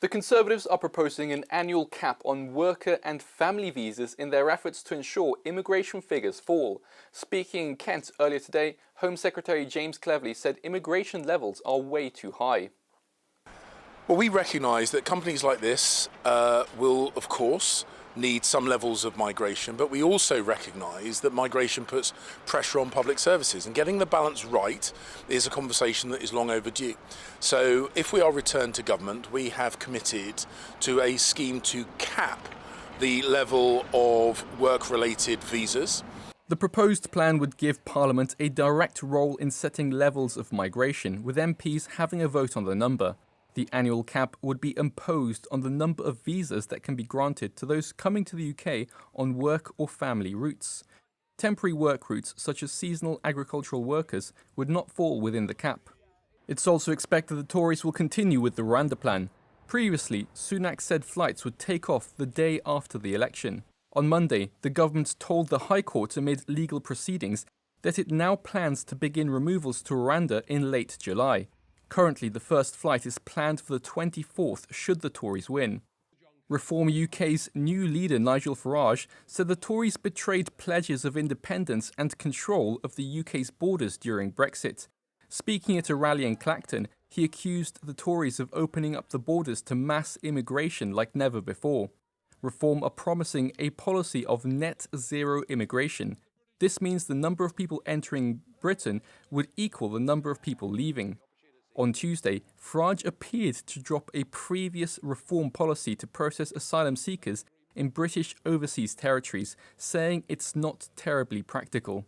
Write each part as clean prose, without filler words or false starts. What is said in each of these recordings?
The Conservatives are proposing an annual cap on worker and family visas in their efforts to ensure immigration figures fall. Speaking in Kent earlier today, Home Secretary James Cleverly said immigration levels are way too high. Well, we recognise that companies like this will, of course, need some levels of migration, but we also recognise that migration puts pressure on public services, and getting the balance right is a conversation that is long overdue. So if we are returned to government, we have committed to a scheme to cap the level of work-related visas. The proposed plan would give Parliament a direct role in setting levels of migration, with MPs having a vote on the number. The annual cap would be imposed on the number of visas that can be granted to those coming to the UK on work or family routes. Temporary work routes, such as seasonal agricultural workers, would not fall within the cap. It's also expected the Tories will continue with the Rwanda plan. Previously, Sunak said flights would take off the day after the election. On Monday, the government told the High Court amid legal proceedings that it now plans to begin removals to Rwanda in late July. Currently, the first flight is planned for the 24th should the Tories win. Reform UK's new leader Nigel Farage said the Tories betrayed pledges of independence and control of the UK's borders during Brexit. Speaking at a rally in Clacton, he accused the Tories of opening up the borders to mass immigration like never before. Reform are promising a policy of net zero immigration. This means the number of people entering Britain would equal the number of people leaving. On Tuesday, Farage appeared to drop a previous reform policy to process asylum seekers in British overseas territories, saying it's not terribly practical.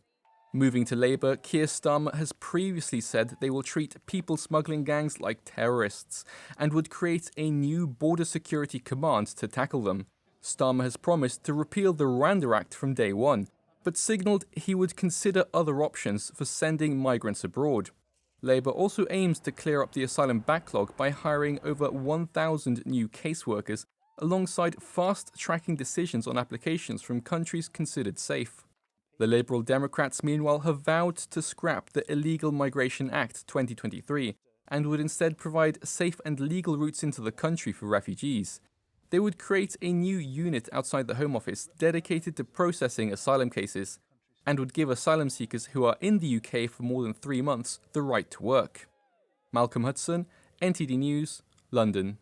Moving to Labour, Keir Starmer has previously said they will treat people smuggling gangs like terrorists and would create a new border security command to tackle them. Starmer has promised to repeal the Rwanda Act from day one, but signalled he would consider other options for sending migrants abroad. Labour also aims to clear up the asylum backlog by hiring over 1,000 new caseworkers, alongside fast-tracking decisions on applications from countries considered safe. The Liberal Democrats, meanwhile, have vowed to scrap the Illegal Migration Act 2023 and would instead provide safe and legal routes into the country for refugees. They would create a new unit outside the Home Office dedicated to processing asylum cases, and would give asylum seekers who are in the UK for more than 3 months the right to work. Malcolm Hudson, NTD News, London.